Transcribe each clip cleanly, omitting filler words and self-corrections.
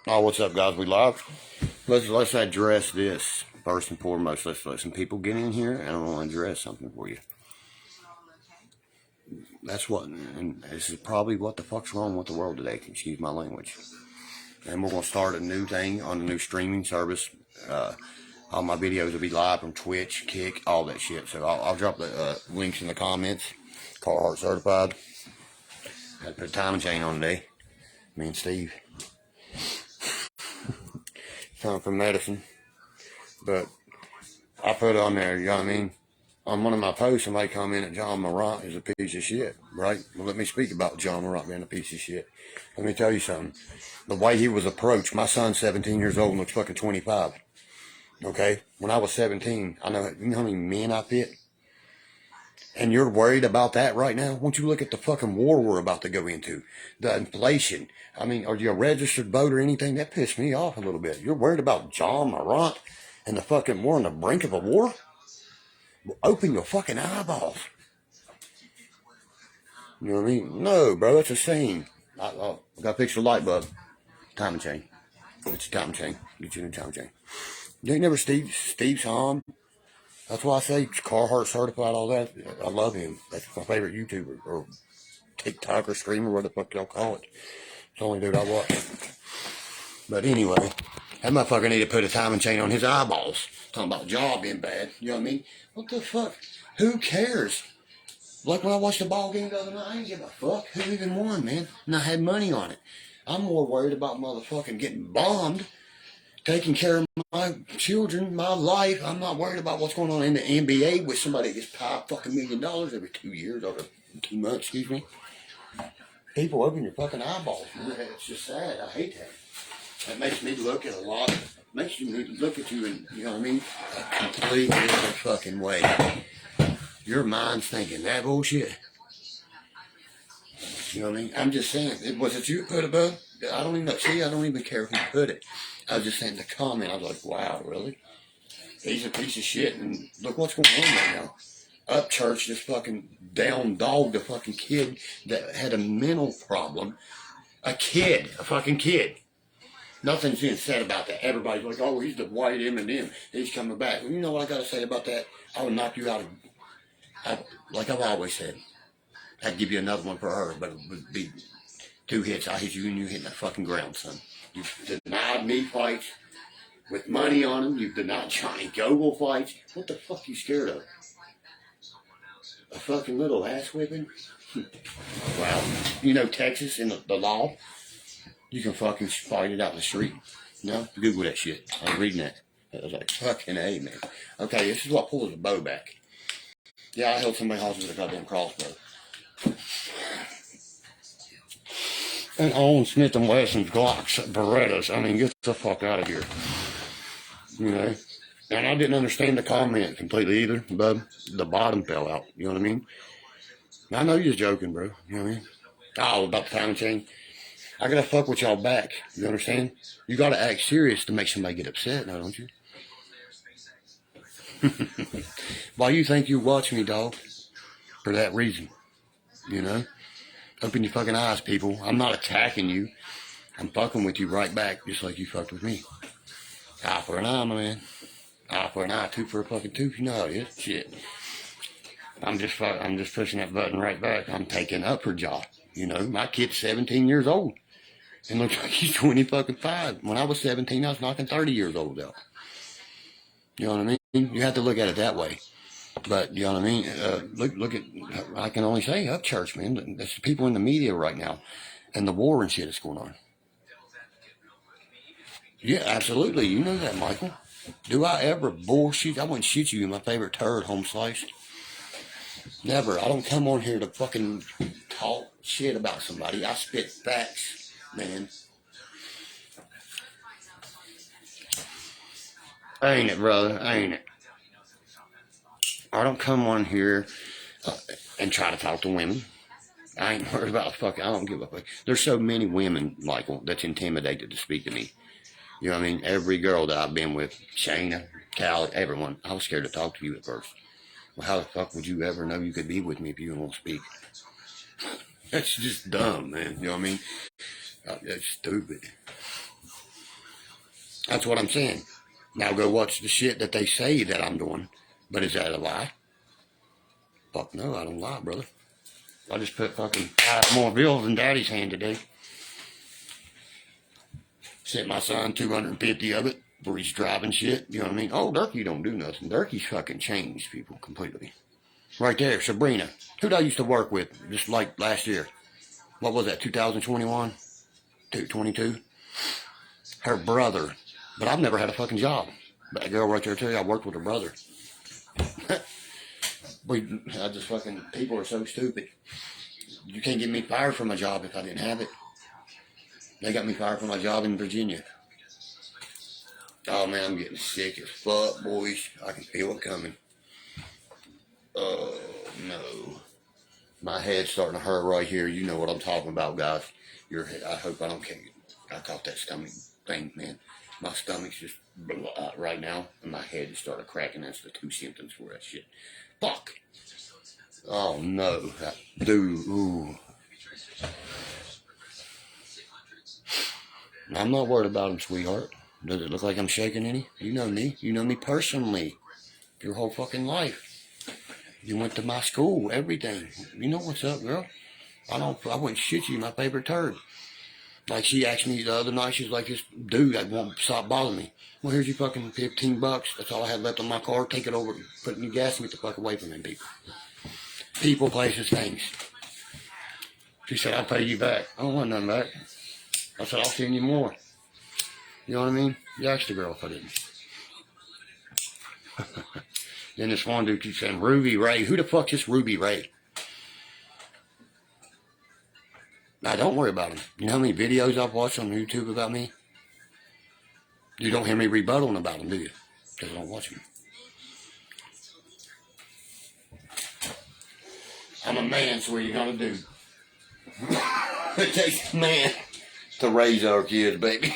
Oh, what's up, guys? We live. Let's address this first and foremost. Let's let some people get in here, and I want to address something for you. That's what, and this is probably what the fuck's wrong with the world today. Excuse my language. And we're gonna start a new thing on a new streaming service. All my videos will be live from Twitch, Kick, all that shit. So I'll drop the links in the comments. Carhartt certified. Got to put a timing chain on today. Me and Steve. Time for medicine. But I put on there, you know what I mean? On one of my posts, somebody commented John Morant is a piece of shit, right? Well, let me speak about John Morant being a piece of shit. Let me tell you something. The way he was approached, my son's 17 years old and looks fucking 25. Okay? When I was 17, you know how many men I fit? And you're worried about that right now? Won't you look at the fucking war we're about to go into? The inflation. I mean, are you a registered voter or anything? That pissed me off a little bit. You're worried about John Morant and the fucking war on the brink of a war? Open your fucking eyeballs. You know what I mean? No, bro, it's a scene. I gotta fix the light bulb. Timing chain. It's a timing chain. Get you in a timing chain. You ain't never Steve's home. That's why I say Carhartt certified, all that. I love him. That's my favorite YouTuber or TikToker, streamer, what the fuck y'all call it. It's the only dude I watch. But anyway, that motherfucker need to put a timing chain on his eyeballs. Talking about jaw being bad. You know what I mean? What the fuck? Who cares? Like when I watched the ball game the other night, I didn't give a fuck who even won, man. And I had money on it. I'm more worried about motherfucking getting bombed, taking care of my children, my life. I'm not worried about what's going on in the NBA with somebody that gets paid fucking $1 million every 2 years or 2 months, excuse me. People open your fucking eyeballs, man. It's just sad. I hate that. That makes me look at a lot. Makes you look at you in, you know what I mean, a completely different fucking way. Your mind's thinking that bullshit. You know what I mean? I'm just saying, was it you put above? I don't even care who put it. I was just saying the comment, I was like, wow, really? He's a piece of shit, and look what's going on right now. Up church, this fucking down dog, the fucking kid that had a mental problem. A fucking kid. Nothing's being said about that. Everybody's like, oh, he's the white M&M. He's coming back. Well, you know what I got to say about that? I would knock you out like I've always said. I'd give you another one for her, but it would be 2 hits. I hit you and you hit the fucking ground, son. You've denied me fights with money on them. You've denied Johnny Goble fights. What the fuck you scared of? A fucking little ass whipping? Well, you know Texas and the law, you can fucking fight it out in the street. No? Google that shit. I was reading that. I was like, fucking A, man. Okay, this is what pulls the bow back. Yeah, I held somebody hostage with a goddamn crossbow. And own Smith & Wesson's, Glocks, Berettas. I mean, get the fuck out of here. You know? And I didn't understand the comment completely either, but the bottom fell out. You know what I mean? I know you're joking, bro. You know what I mean? Oh, about the time chain. I gotta fuck with y'all back. You understand? You gotta act serious to make somebody get upset now, don't you? Why you think you watch me, dog? For that reason. You know? Open your fucking eyes, people. I'm not attacking you. I'm fucking with you right back, just like you fucked with me. Eye for an eye, my man. Eye for an eye, tooth for a fucking tooth. You know how it is. Shit. I'm just pushing that button right back. I'm taking up her jaw. You know, my kid's 17 years old. And looks like he's 20 fucking 5. When I was 17, I was knocking 30 years old out. You know what I mean? You have to look at it that way. But, you know what I mean? Look at, I can only say up church, man. There's people in the media right now. And the war and shit that's going on. Yeah, absolutely. You know that, Michael. Do I ever bullshit? I wouldn't shit you in my favorite turd, home slice. Never. I don't come on here to fucking talk shit about somebody. I spit facts, man. Ain't it, brother? Ain't it? I don't come on here and try to talk to women. I ain't worried about fucking. I don't give a fuck. There's so many women, Michael, that's intimidated to speak to me. You know what I mean? Every girl that I've been with, Shayna, Callie, everyone, I was scared to talk to you at first. Well, how the fuck would you ever know you could be with me if you don't speak? That's just dumb, man. You know what I mean? That's stupid. That's what I'm saying. Now go watch the shit that they say that I'm doing. But is that a lie? Fuck no, I don't lie, brother. I just put fucking 5 more bills in Daddy's hand today. Sent my son 250 of it for he's driving shit. You know what I mean? Oh, Derkie don't do nothing. Derkie's fucking changed people completely. Right there, Sabrina. Who'd I used to work with just like last year? What was that, 2021? 22? Her brother. But I've never had a fucking job. That girl right there, tell you, I worked with her brother. I just fucking, people are so stupid. You can't get me fired from my job if I didn't have it. They got me fired from my job in Virginia. Oh man, I'm getting sick as fuck, boys. I can feel it coming. Oh no. My head's starting to hurt right here. You know what I'm talking about, guys. Your head, I hope I don't get I caught that stomach thing, man. My stomach's just right now, and my head just started cracking. That's the 2 symptoms for that shit. Fuck. Oh no. Dude, ooh. I'm not worried about him, sweetheart. Does it look like I'm shaking any? You know me. You know me personally. Your whole fucking life. You went to my school, everything. You know what's up, girl. I wouldn't shit you, my favorite turd. Like she asked me the other night, she was like, this dude that won't stop bothering me. Well, here's your fucking $15. That's all I had left on my car. Take it over, put it in your gas, and get the fuck away from them people. People, places, things. She said, I'll pay you back. I don't want nothing back. I said, I'll send you more. You know what I mean? You asked the girl if I didn't. Then this one dude keeps saying, Ruby Ray. Who the fuck is Ruby Ray? Now, don't worry about him. You know how many videos I've watched on YouTube about me? You don't hear me rebuttaling about them, do you? Because I don't watch them. I'm a man, so what are you going to do? It takes a man to raise our kids, baby.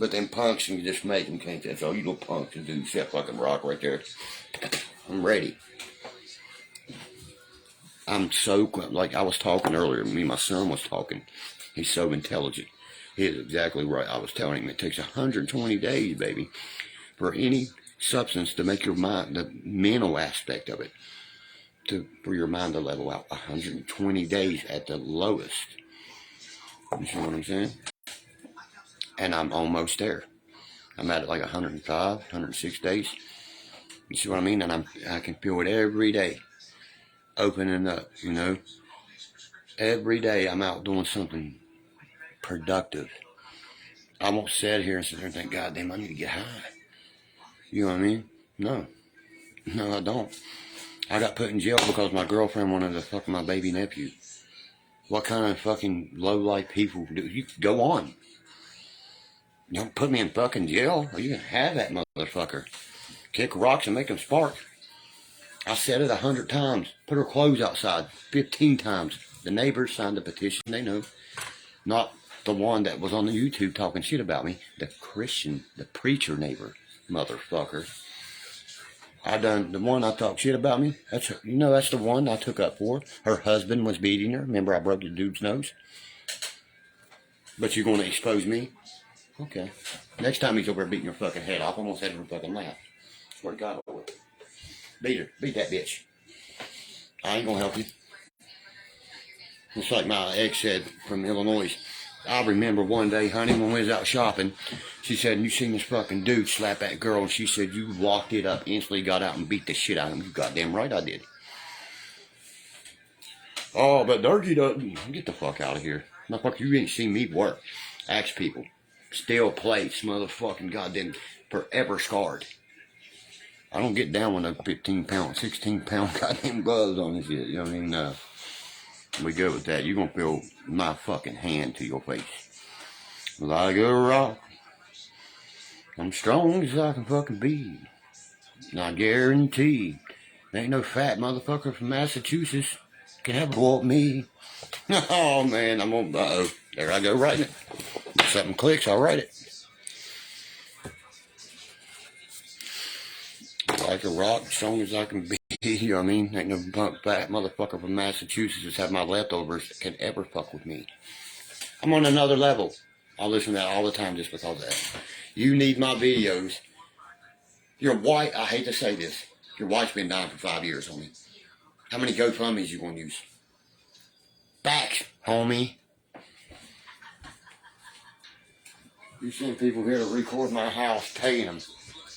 But them punks can just make them, can't they? That's all you little punks can do. Set fucking rock right there. I'm ready. I'm so, like I was talking earlier, me and my son was talking. He's so intelligent. He is exactly right. I was telling him it takes 120 days, baby, for any substance to make your mind, the mental aspect of it, for your mind to level out. 120 days at the lowest. You see what I'm saying? And I'm almost there. I'm at like 105, 106 days. You see what I mean? And I can feel it every day. Opening up, you know. Every day I'm out doing something productive. I won't sit here and sit there and think, God damn, I need to get high. You know what I mean? No, I don't. I got put in jail because my girlfriend wanted to fuck my baby nephew. What kind of fucking low-life people do? You go on. You don't put me in fucking jail, or you can have that motherfucker. Kick rocks and make them spark. I said it 100 times. Put her clothes outside 15 times. The neighbors signed the petition. They know. Not the one that was on the YouTube talking shit about me. The Christian, the preacher neighbor, motherfucker. The one I talked shit about me. That's the one I took up for. Her husband was beating her. Remember I broke the dude's nose? But you're going to expose me? Okay. Next time he's over there beating your fucking head off, I'm going to set her fucking laugh. Swear to God I will. Beat her. Beat that bitch. I ain't going to help you. It's like my ex said from Illinois. I remember one day, honey, when we was out shopping, she said, you seen this fucking dude slap that girl, and she said, you locked it up, instantly got out and beat the shit out of him. You goddamn right I did. Oh, but Derkie doesn't. Get the fuck out of here. Motherfucker, you ain't seen me work. Ask people. Steel plates, motherfucking goddamn, forever scarred. I don't get down with no 15-pound, 16-pound goddamn gloves on this shit. You know what I mean? We good with that. You're going to feel my fucking hand to your face. Like a rock. I'm strong as I can fucking be. And I guarantee there ain't no fat motherfucker from Massachusetts can ever whoop me. Oh, man, I'm on, uh-oh. There I go writing it. If something clicks, I'll write it. Like a rock, strong as I can be. You know what I mean? Ain't no fat motherfucker from Massachusetts that's had my leftovers that can ever fuck with me. I'm on another level. I listen to that all the time just because of that. You need my videos. Your wife, I hate to say this, your wife's been dying for 5 years, homie. How many GoFundMes you gonna use? Back, homie. You send people here to record my house, paying them,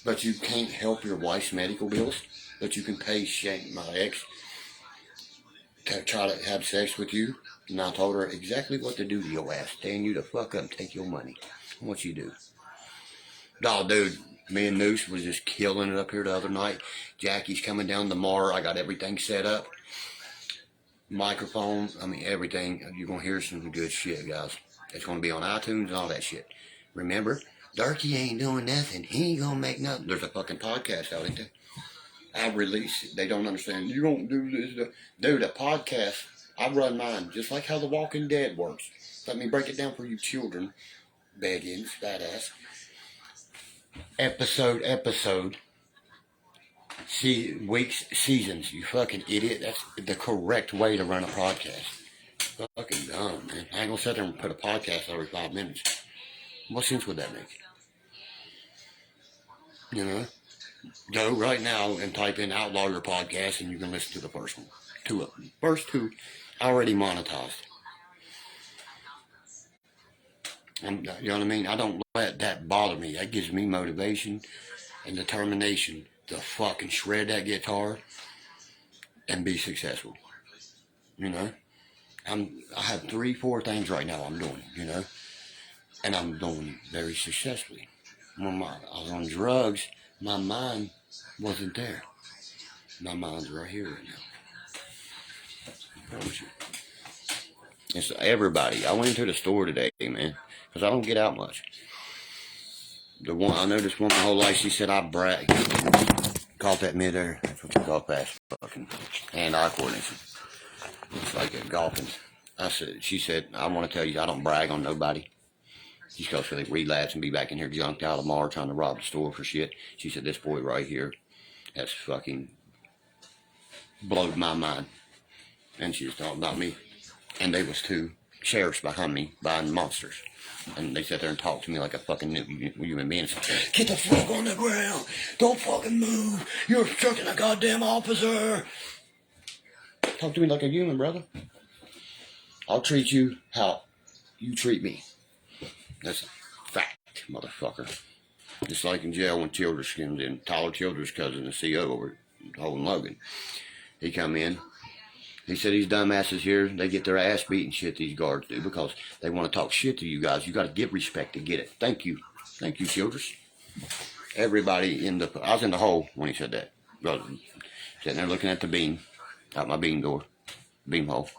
but you can't help your wife's medical bills, but you can pay my ex to try to have sex with you. And I told her exactly what to do to your ass. Stand you the fuck up and take your money. What you do? Oh, dude, me and Noose was just killing it up here the other night. Jackie's coming down tomorrow. I got everything set up. Microphone, I mean, everything. You're going to hear some good shit, guys. It's going to be on iTunes and all that shit. Remember, Derkie ain't doing nothing. He ain't going to make nothing. There's a fucking podcast out, ain't there? I release it. They don't understand. You don't do this. Dude, a podcast, I run mine just like how The Walking Dead works. Let me break it down for you children. Beggins, badass. Episode. Weeks, seasons. You fucking idiot. That's the correct way to run a podcast. Fucking dumb, man. I ain't gonna sit there and put a podcast every 5 minutes. What sense would that make? You know? Go right now and type in Outlaw Your Podcast and you can listen to the first one. First two already monetized. And, you know what I mean? I don't let that bother me. That gives me motivation and determination to fucking shred that guitar and be successful. You know? I have 3-4 things right now I'm doing, you know? And I'm doing very successfully. When I was on drugs, my mind wasn't there. My mind's right here right now. I promise you. It's everybody. I went into the store today, man, because I don't get out much. I know this woman my whole life, she said I brag. Caught that midair. That's what you call fast fucking hand-eye coordination. It's like a golfing. She said, I want to tell you, I don't brag on nobody. She's supposed to relapse and be back in here junked out tomorrow trying to rob the store for shit. She said, this boy right here, that's fucking blowed my mind. And she was talking about me. And there was 2 sheriffs behind me buying monsters. And they sat there and talked to me like a fucking human being. Said, get the fuck on the ground. Don't fucking move. You're obstructing a goddamn officer. Talk to me like a human, brother. I'll treat you how you treat me. That's a fact, motherfucker. Just like in jail when Childress comes in. Tyler Childress' cousin, the CO over holding Logan. He come in. He said these dumbasses here, they get their ass beat and shit, these guards do, because they want to talk shit to you guys. You got to give respect to get it. Thank you. Thank you, Childress. Everybody I was in the hole when he said that. Brother, sitting there looking at the beam, out my beam door, beam hole,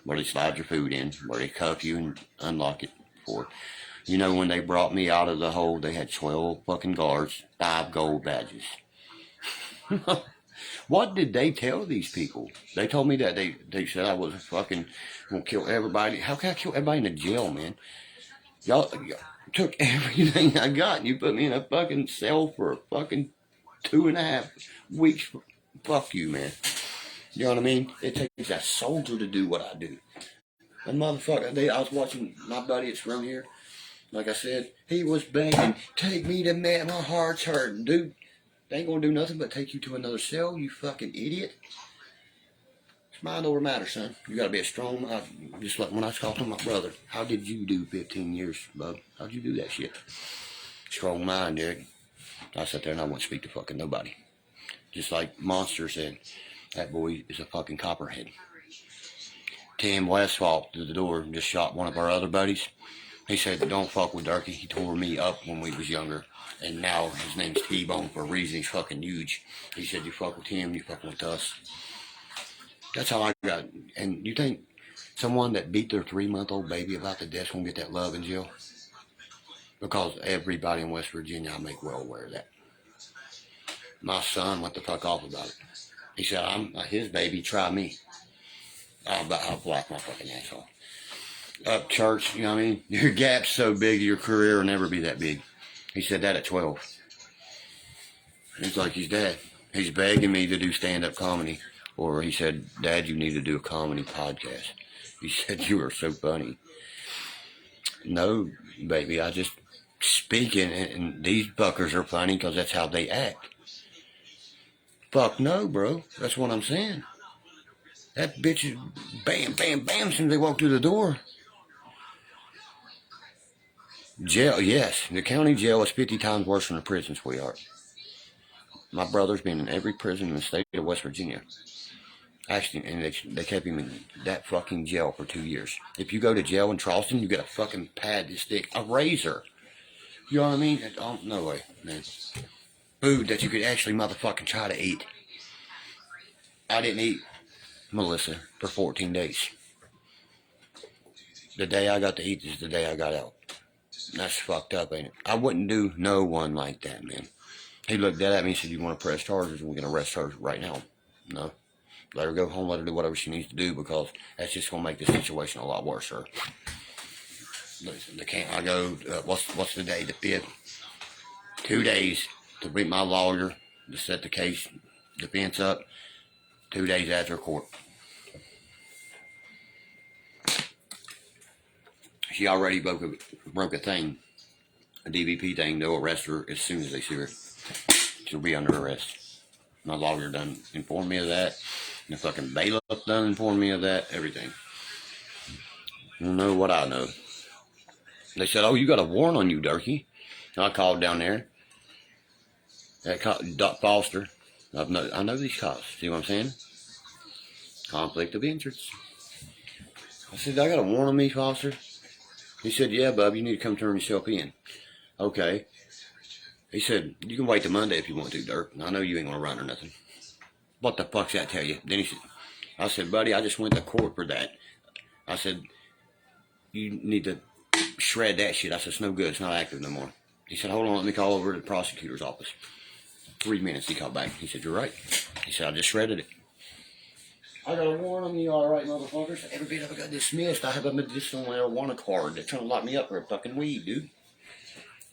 where they slide your food in, where they cuff you and unlock it for it. You know, when they brought me out of the hole, they had 12 fucking guards, 5 gold badges. What did they tell these people? They told me that they said I was fucking gonna kill everybody. How can I kill everybody in the jail, man? Y'all took everything I got and you put me in a fucking cell for a fucking 2.5 weeks. Fuck you, man. You know what I mean? It takes a soldier to do what I do. And motherfucker, I was watching my buddy, it's around here. Like I said, he was begging, take me to med, my heart's hurting. Dude, they ain't gonna do nothing but take you to another cell, you fucking idiot. It's mind over matter, son. You gotta be a strong mind. Just like when I talked to my brother, how did you do 15 years, bub? How'd you do that shit? Strong mind, Derek. I sat there and I wouldn't speak to fucking nobody. Just like Monster said, that boy is a fucking copperhead. Tim Westfall to the door and just shot one of our other buddies. He said, don't fuck with Derkie. He tore me up when we was younger. And now his name's T-Bone for a reason. He's fucking huge. He said, you fuck with him, you fucking with us. That's how I got. And you think someone that beat their 3-month-old baby about to death won't get that love in jail? Because everybody in West Virginia, I make well aware of that. My son went the fuck off about it. He said, I'm his baby, try me. I'll black my fucking asshole. Up church, you know what I mean? Your gap's so big, your career will never be that big. He said that at 12. It's like his dad. He's begging me to do stand-up comedy. Or he said, Dad, you need to do a comedy podcast. He said, you are so funny. No, baby, I speaking, and these buckers are funny because that's how they act. Fuck no, bro. That's what I'm saying. That bitch is bam, bam, bam as soon as they walk through the door. Jail, yes. The county jail is 50 times worse than the prison, sweetheart. My brother's been in every prison in the state of West Virginia. Actually, and they kept him in that fucking jail for 2 years. If you go to jail in Charleston, you get a fucking pad to stick, a razor. You know what I mean? Oh, no way, man. Food that you could actually motherfucking try to eat. I didn't eat, Melissa, for 14 days. The day I got to eat is the day I got out. That's fucked up, ain't it? I wouldn't do no one like that, man. He looked dead at me and said, you want to press charges? We're going to arrest her right now. No. Let her go home, let her do whatever she needs to do, because that's just going to make the situation a lot worse, sir. Listen, I go, what's the day? The 5th? 2 days to meet my lawyer to set the case defense up. 2 days after court. She already broke a thing, a DVP thing. They'll arrest her as soon as they see her. She'll be under arrest. My lawyer done informed me of that. The fucking bailiff done informed me of that. Everything. You don't know what I know. They said, oh, you got a warrant on you, Derkie. I called down there. Doc Foster. I know these cops. See what I'm saying? Conflict of interest. I said, I got a warrant on me, Foster. He said, yeah, bub, you need to come turn yourself in. Okay. He said, you can wait till Monday if you want to, Dirk. I know you ain't going to run or nothing. What the fuck's that tell you? Then he said, I said, buddy, I just went to court for that. I said, you need to shred that shit. I said, it's no good. It's not active no more. He said, hold on, let me call over to the prosecutor's office. 3 minutes, he called back. He said, you're right. He said, I just shredded it. I got a warrant on you, all right, motherfuckers. Every bit of it got dismissed. I have a medicinal marijuana card. They're trying to lock me up for a fucking weed, dude.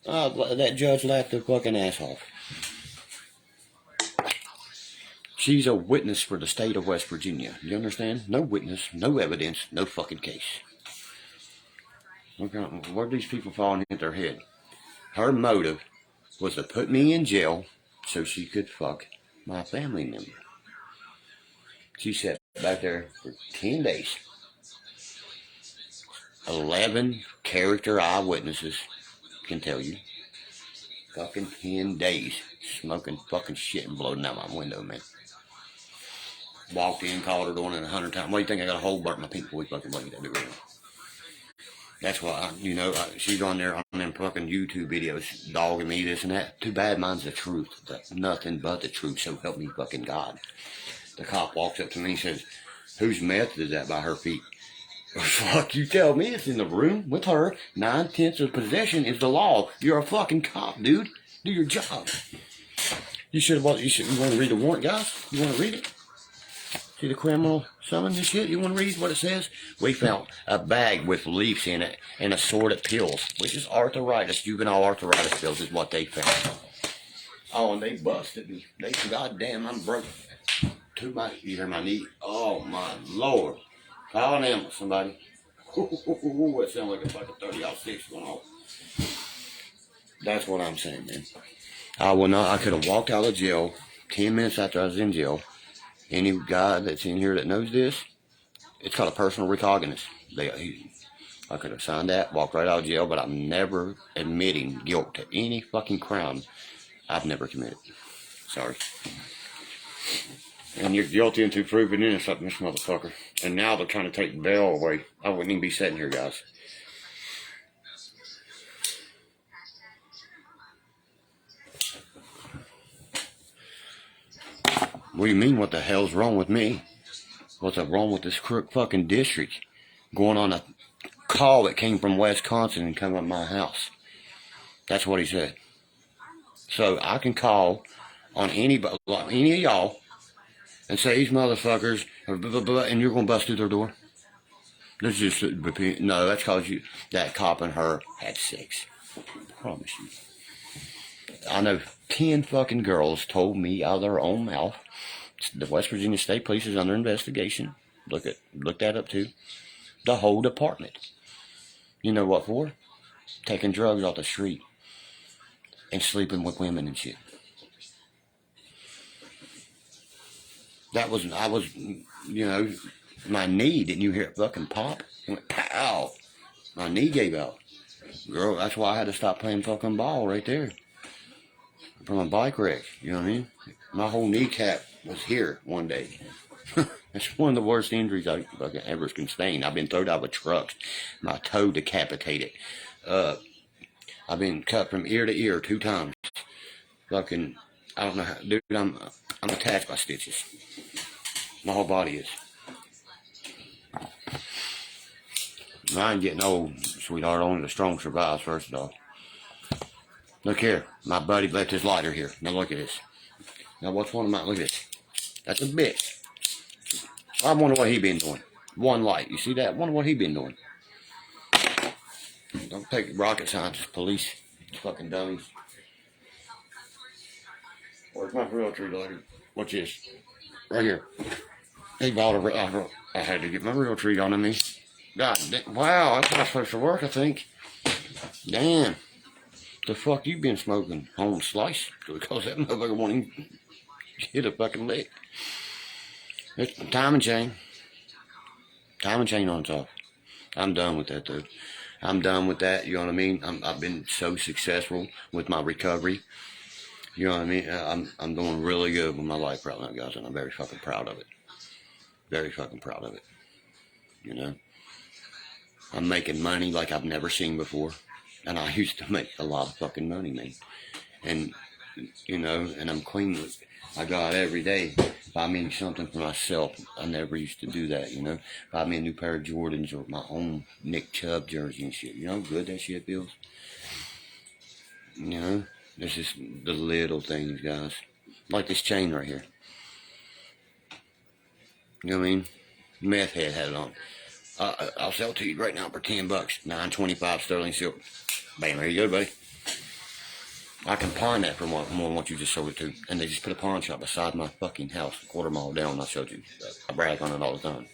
That judge laughed their fucking ass off. She's a witness for the state of West Virginia. You understand? No witness, no evidence, no fucking case. Okay, where are these people falling hit their head? Her motive was to put me in jail so she could fuck my family member. She sat back there for 10 days. 11 character eyewitnesses can tell you. Fucking 10 days. Smoking fucking shit and blowing out my window, man. Walked in, called her door in 100 times. What do you think? I got a hole burnt my pink boy fucking bucket that do right now. That's why, she's on there on them fucking YouTube videos dogging me, this and that. Too bad mine's the truth. That's nothing but the truth, so help me fucking God. The cop walks up to me and says, whose meth is that by her feet? Fuck, you tell me it's in the room with her. 9/10 of possession is the law. You're a fucking cop, dude. Do your job. You want to read the warrant, guys? You want to read it? See the criminal summons and shit? You want to read what it says? We found a bag with leaves in it and assorted pills, which is arthritis. Juvenile arthritis pills is what they found. Oh, and they busted me. Goddamn, I'm broke. You hear my knee? Oh, my Lord. Call an ambulance, somebody. It sounds like a fucking 30-06 going off. That's what I'm saying, man. I could have walked out of jail 10 minutes after I was in jail. Any guy that's in here that knows this, it's called a personal recognizance. I could have signed that, walked right out of jail, but I'm never admitting guilt to any fucking crime I've never committed. Sorry. And you're guilty until proven innocent, this motherfucker. And now they're trying to take bail away. I wouldn't even be sitting here, guys. What do you mean, what the hell's wrong with me? What's wrong with this crook fucking district? Going on a call that came from Wisconsin and come up my house. That's what he said. So I can call on any of y'all and say these motherfuckers, and you're going to bust through their door? Let's just repeat. No, that's because that cop and her had sex. I promise you. I know 10 fucking girls told me out of their own mouth. The West Virginia State Police is under investigation. Look that up too. The whole department. You know what for? Taking drugs off the street. and sleeping with women and shit. I was, my knee, didn't you hear it fucking pop? It went pow. My knee gave out. Girl, that's why I had to stop playing fucking ball right there. From a bike wreck, you know what I mean? My whole kneecap was here one day. That's one of the worst injuries I fucking ever sustained. I've been thrown out of trucks. My toe decapitated. I've been cut from ear to ear 2 times. Fucking, I don't know how, dude, I'm attached by stitches. My whole body is. I ain't getting old, sweetheart. Only the strong survive, first off. Look here. My buddy left his lighter here. Now look at this. Now what's one of mine? Look at this. That's a bit. I wonder what he been doing. One light. You see that? I wonder what he been doing. Don't take rocket scientists, police. Fucking dummies. Where's my real tree lighter? What's this? Right here. He bought a. I had to get my real tree on me. God, wow, that's not supposed to work, I think. Damn. The fuck you been smoking? Home slice? Because that motherfucker won't even hit a fucking lick. It's timing chain. Timing chain on top. I'm done with that, dude. I'm done with that, you know what I mean? I've been so successful with my recovery. You know what I mean? I'm doing really good with my life right now, guys, and I'm very fucking proud of it. Very fucking proud of it. You know? I'm making money like I've never seen before. And I used to make a lot of fucking money, man. And, and I'm clean with it. I go out every day, buy me something for myself. I never used to do that, Buy me a new pair of Jordans or my own Nick Chubb jersey and shit. You know how good that shit feels? It's just the little things, guys. Like this chain right here. You know what I mean? Meth head had it on. I'll sell it to you right now for $10. $9.25 sterling silver. Bam, there you go, buddy. I can pawn that for more than what you just sold it to. And they just put a pawn shop beside my fucking house, a quarter mile down. I showed you. I brag on it all the time.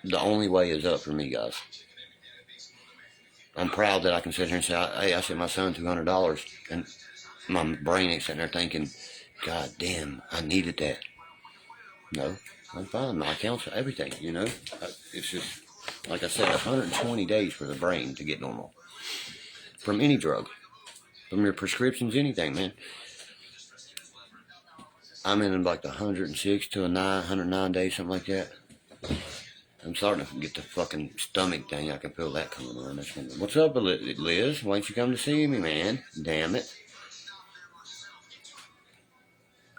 The only way is up for me, guys. I'm proud that I can sit here and say, hey, I sent my son $200. And my brain ain't sitting there thinking, God damn, I needed that. No, I'm fine. My account's everything, It's just, like I said, 120 days for the brain to get normal. From any drug. From your prescriptions, anything, man. I'm in like the 106 to 109 days, something like that. I'm starting to get the fucking stomach thing. I can feel that coming on. What's up, Liz? Why don't you come to see me, man? Damn it.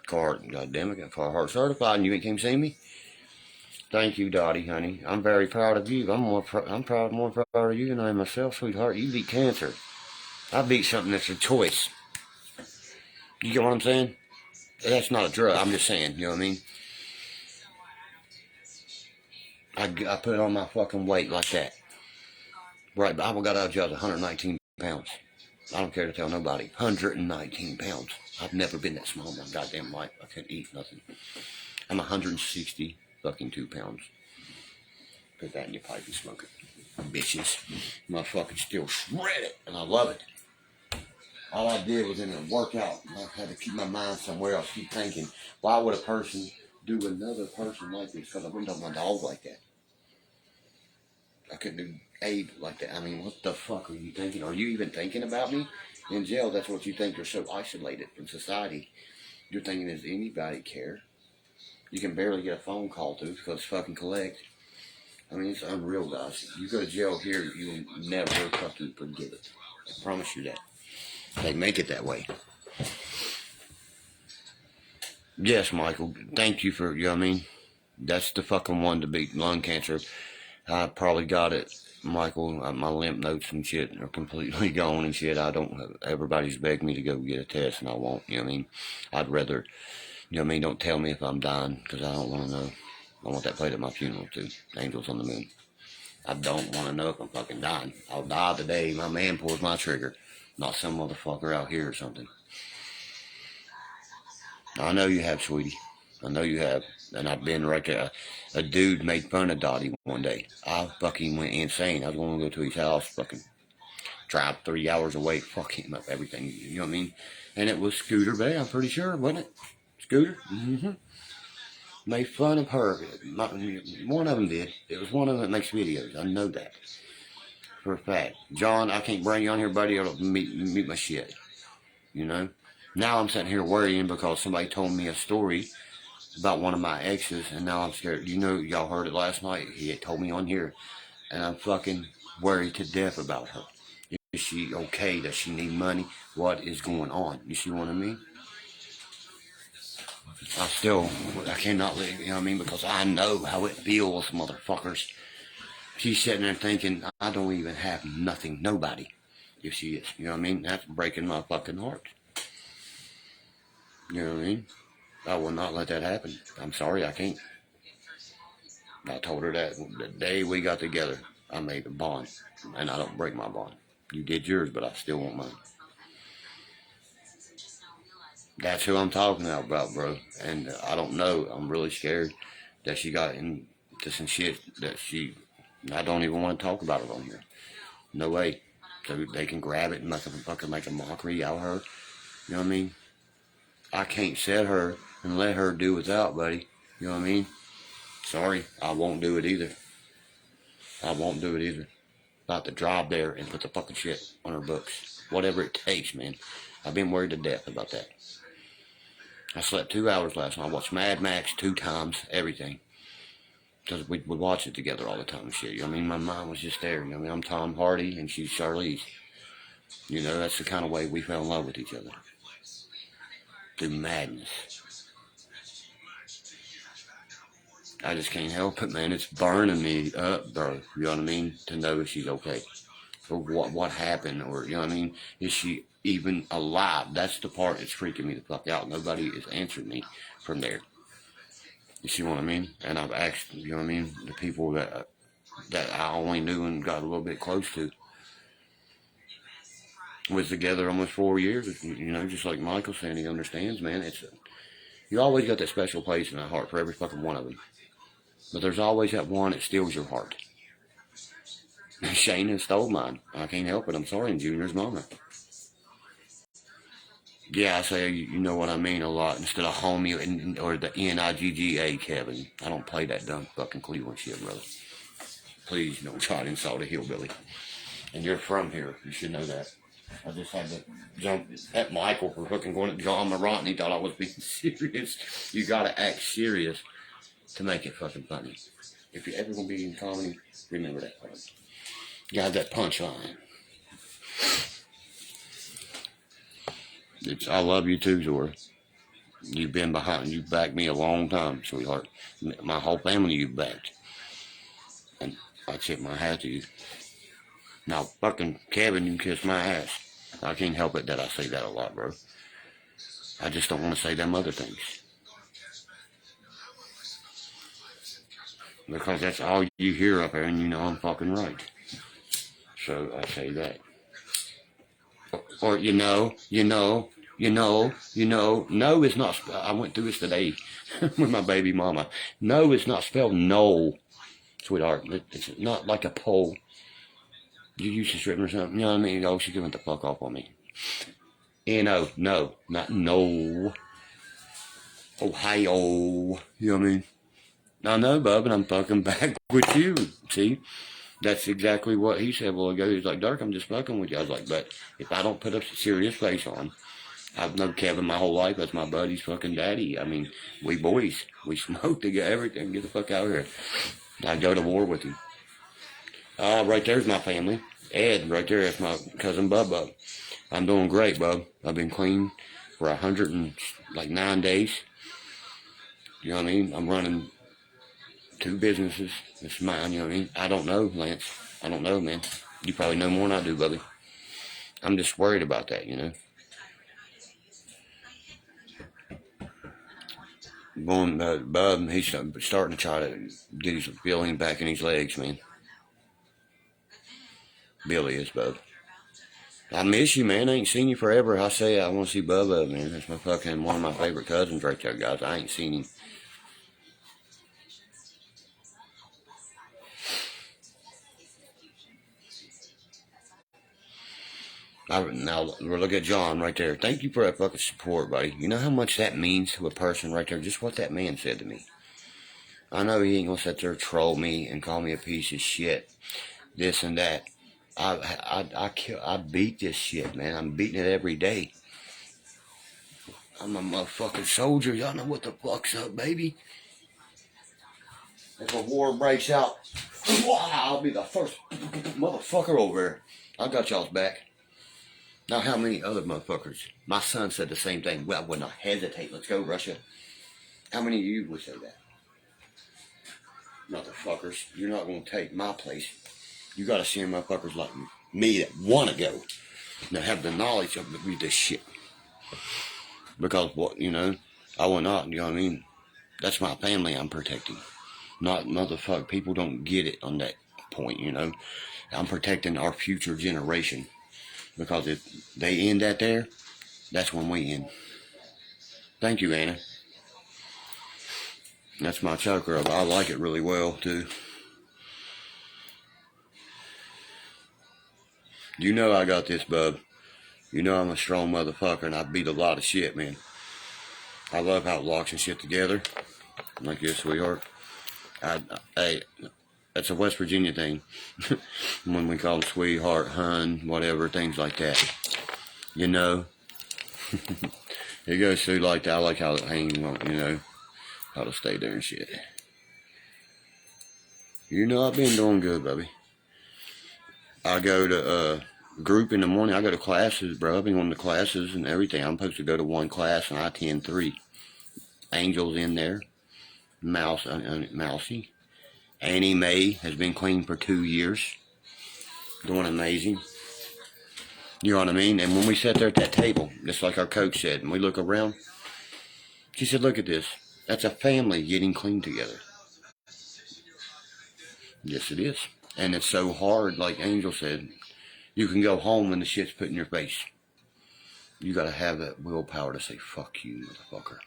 God damn it, got Carhartt certified and you ain't came see me? Thank you, Dottie, honey. I'm very proud of you. I'm more proud of you than I am myself, sweetheart. You beat cancer. I beat something that's a choice. You get what I'm saying? That's not a drug. I'm just saying, you know what I mean? I put it on my fucking weight like that. Right, but I got out of jail at 119 pounds. I don't care to tell nobody. 119 pounds. I've never been that small in my goddamn life. I couldn't eat nothing. I'm 160 fucking 2 pounds. Put that in your pipe and smoke it. Bitches. My fucking still shredded, and I love it. All I did was in a workout. I had to keep my mind somewhere else. Keep thinking, why would a person do another person like this? Because I wouldn't do my dog like that. I couldn't do Abe like that. I mean, what the fuck are you thinking? Are you even thinking about me? In jail, that's what you think. You're so isolated from society. You're thinking, does anybody care? You can barely get a phone call to because fucking collect. I mean, it's unreal, guys. You go to jail here, you'll never fucking forget it. I promise you that. They make it that way. Yes, Michael. Thank you for, that's the fucking one to beat lung cancer. I probably got it, Michael. My lymph nodes and shit are completely gone and shit. Everybody's begged me to go get a test and I won't, I'd rather, don't tell me if I'm dying because I don't want to know. I want that played at my funeral too. Angels on the Moon. I don't want to know if I'm fucking dying. I'll die the day my man pulls my trigger. Not some motherfucker out here or something. I know you have, sweetie. I know you have. And I've been right there. A dude made fun of Dottie one day. I fucking went insane. I was going to go to his house, fucking drive 3 hours away, fuck him up, everything, you know what I mean? And it was Scooter Bay, I'm pretty sure, wasn't it? Scooter? Mm-hmm. Made fun of her. One of them did. It was one of them that makes videos. I know that for a fact. John, I can't bring you on here, buddy. It'll meet my shit. You know? Now I'm sitting here worrying because somebody told me a story about one of my exes, and now I'm scared. You know, y'all heard it last night. He had told me on here, and I'm fucking worried to death about her. Is she okay? Does she need money? What is going on? You see what I mean? I cannot live, you know what I mean? Because I know how it feels, motherfuckers. She's sitting there thinking, I don't even have nothing, nobody, if she is. You know what I mean? That's breaking my fucking heart. You know what I mean? I will not let that happen. I'm sorry, I can't. I told her that the day we got together, I made a bond, and I don't break my bond. You did yours, but I still want mine. That's who I'm talking about, bro. And I don't know. I'm really scared that she got into some shit that I don't even want to talk about it on here. No way. So they can grab it and fucking make a mockery out of her. You know what I mean? I can't set her and let her do without, buddy. You know what I mean? Sorry, I won't do it either. I won't do it either. About to drive there and put the fucking shit on her books. Whatever it takes, man. I've been worried to death about that. I slept 2 hours last night. I watched Mad Max 2 times, everything. Because we would watch it together all the time and shit. You know what I mean? My mind was just there. You know what I mean? I'm Tom Hardy and she's Charlize. You know, that's the kind of way we fell in love with each other. Through madness. I just can't help it, man. It's burning me up, bro. You know what I mean? To know if she's okay. Or what happened, or, you know what I mean? Is she even alive? That's the part that's freaking me the fuck out. Nobody is answering me from there. You see what I mean? And I've asked, you know what I mean, the people that I only knew and got a little bit close to. Was together almost 4 years, you know, just like Michael saying, he understands, man. You always got that special place in the heart for every fucking one of them. But there's always that one that steals your heart. Shayna stole mine. I can't help it. I'm sorry, and Junior's mama. Yeah, I say, you know what I mean, a lot, instead of homie or the N-I-G-G-A, Kevin. I don't play that dumb fucking Cleveland shit, brother. Please don't try to insult a hillbilly. And you're from here. You should know that. I just had to jump at Michael for fucking going at John Morant, and he thought I was being serious. You gotta act serious to make it fucking funny. If you're ever gonna be in comedy, remember that part. You have that punchline. I love you too, Zora. You've been behind, you've backed me a long time, sweetheart. My whole family you've backed. And I tip my hat to you. Now, fucking Kevin, you kiss my ass. I can't help it that I say that a lot, bro. I just don't want to say them other things. Because that's all you hear up there, and you know I'm fucking right. So I say that. Or, no is not, I went through this today with my baby mama. No is not spelled no, sweetheart. It's not like a pole. You used to stripping or something, you know what I mean? Oh, she's giving the fuck off on me. N-O, no, not no. Ohio, you know what I mean? I know, bub, and I'm fucking back with you. See? That's exactly what he said a while ago. He's like, Dirk, I'm just fucking with you. I was like, but if I don't put a serious face on, I've known Kevin my whole life. That's my buddy's fucking daddy. I mean, we boys. We smoke together, everything. Get the fuck out of here. I'd go to war with him. Right there's my family. Ed, right there, that's my cousin Bub. I'm doing great, bub. I've been clean for 109 days. You know what I mean? I'm running 2 businesses. It's mine, you know what I mean? I don't know, Lance. I don't know, man. You probably know more than I do, buddy. I'm just worried about that, you know? Bub, he's starting to try to get his feeling back in his legs, man. Billy is, Bub. I miss you, man. I ain't seen you forever. I say I want to see Bubba, man. That's one of my favorite cousins right there, guys. I ain't seen him. Now, look at John right there. Thank you for that fucking support, buddy. You know how much that means to a person right there? Just what that man said to me. I know he ain't gonna sit there and troll me and call me a piece of shit, this and that. I beat this shit, man. I'm beating it every day. I'm a motherfucking soldier. Y'all know what the fuck's up, baby. If a war breaks out, I'll be the first motherfucker over there. I got y'all's back. Now, how many other motherfuckers? My son said the same thing. Well, I would not hesitate. Let's go, Russia. How many of you would say that? Motherfuckers, you're not going to take my place. You got to see motherfuckers like me that want to go. That have the knowledge of this shit. Because, what, I will not, you know what I mean? That's my family I'm protecting. Not motherfucker. People don't get it on that point, I'm protecting our future generation. Because if they end that there, that's when we end. Thank you, Anna. That's my choker. I like it really well, too. You know I got this, bub. You know I'm a strong motherfucker, and I beat a lot of shit, man. I love how it locks and shit together. Like this, sweetheart. Hey, that's a West Virginia thing. When we call them sweetheart, hun, whatever, things like that. It goes through like that. I like how it hangs, how to stay there and shit. I've been doing good, baby. I go to group in the morning. I go to classes, bro. I've been going to classes and everything. I'm supposed to go to one class, and I attend 3. Angel's in there. Mousy. Annie Mae has been clean for 2 years. Doing amazing. You know what I mean? And when we sat there at that table, just like our coach said, and we look around, she said, look at this. That's a family getting clean together. Yes, it is. And it's so hard, like Angel said. You can go home when the shit's put in your face. You gotta have that willpower to say, fuck you, motherfucker.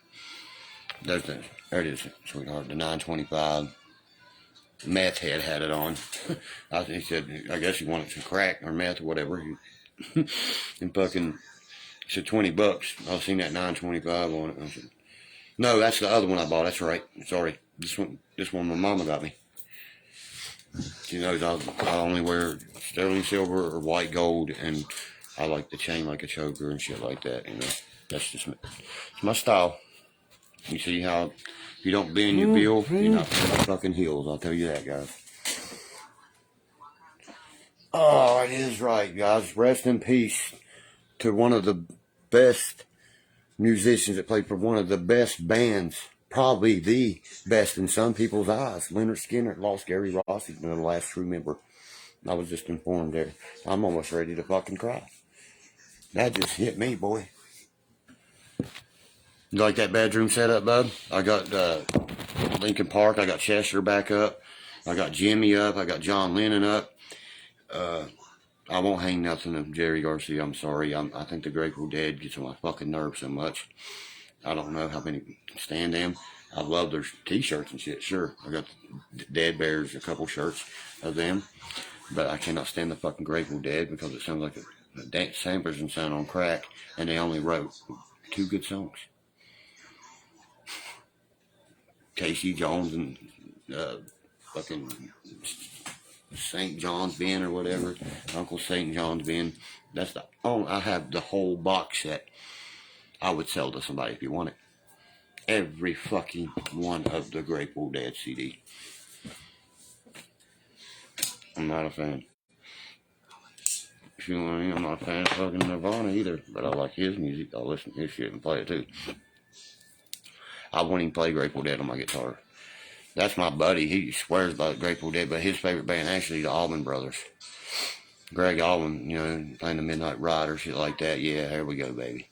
There it is, sweetheart. The 925. Meth head had it on. He said, I guess he wanted some crack or meth or whatever. And fucking, he said $20. I seen that 925 on it. I said, no, that's the other one I bought. That's right. Sorry. This one my mama got me. She knows I only wear sterling silver or white gold, and I like the chain like a choker and shit like that. That's just it's my style. You see how if you don't bend your bill, you're not fucking heels. I'll tell you that, guys. Oh, it is right, guys. Rest in peace to one of the best musicians that played for one of the best bands, probably the best in some people's eyes. Leonard Skinner lost Gary Ross. He's been the last true member. I was just informed there. I'm almost ready to fucking cry. That just hit me, boy. You like that bedroom setup, bub? I got Lincoln Park. I got Chester back up. I got Jimmy up. I got John Lennon up. I won't hang nothing of Jerry Garcia. I'm sorry. I think the Grateful Dead gets on my fucking nerves so much. I don't know how many can stand them. I love their t-shirts and shit. Sure, I got the Dead Bears, a couple shirts of them. But I cannot stand the fucking Grateful Dead because it sounds like a Dance Sampers and Son on crack. And they only wrote 2 good songs. Casey Jones and fucking St. John's Ben or whatever, Uncle St. John's Ben. That's I have the whole box set. I would sell to somebody if you want it. Every fucking one of the Grateful Dead CD. I'm not a fan. You know what I mean? I'm not a fan of fucking Nirvana either, but I like his music. I'll listen to his shit and play it too. I won't even play Grateful Dead on my guitar. That's my buddy. He swears by Grateful Dead, but his favorite band actually the Allman Brothers. Greg Allman, playing the Midnight Rider, shit like that. Yeah, here we go, baby.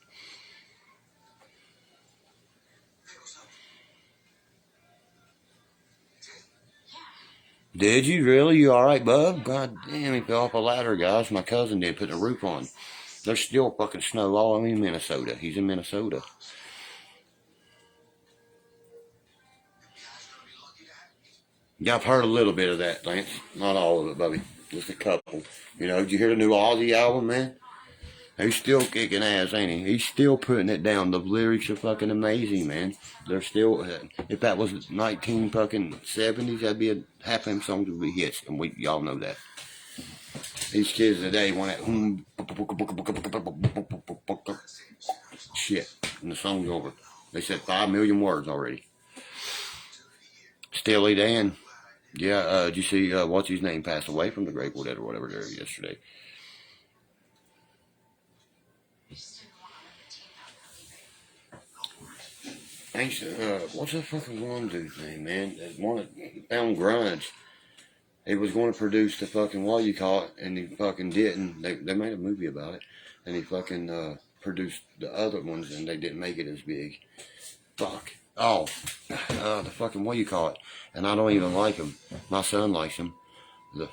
Did you really? You alright, bub? God damn, he fell off a ladder, guys. My cousin did, put the roof on. There's still fucking snow all in Minnesota. He's in Minnesota. Yeah, I've heard a little bit of that, Lance. Not all of it, buddy. Just a couple. Did you hear the new Ozzy album, man? He's still kicking ass, ain't he? He's still putting it down. The lyrics are fucking amazing, man. They're still, if that was 19 fucking 70s, that'd be half them songs would be hits, and y'all know that. These kids today want that shit, and the song's over. They said 5 million words already. Steely Dan. Yeah, did you see what's his name passed away from the Grateful Dead or whatever there yesterday? Thanks to, what's that fucking one dude's name, man? That one that found grunge. He was going to produce the fucking what you call it, and he fucking didn't. They made a movie about it, and he fucking produced the other ones, and they didn't make it as big. Fuck. Oh, the fucking what you call it, and I don't even like him. My son likes him. The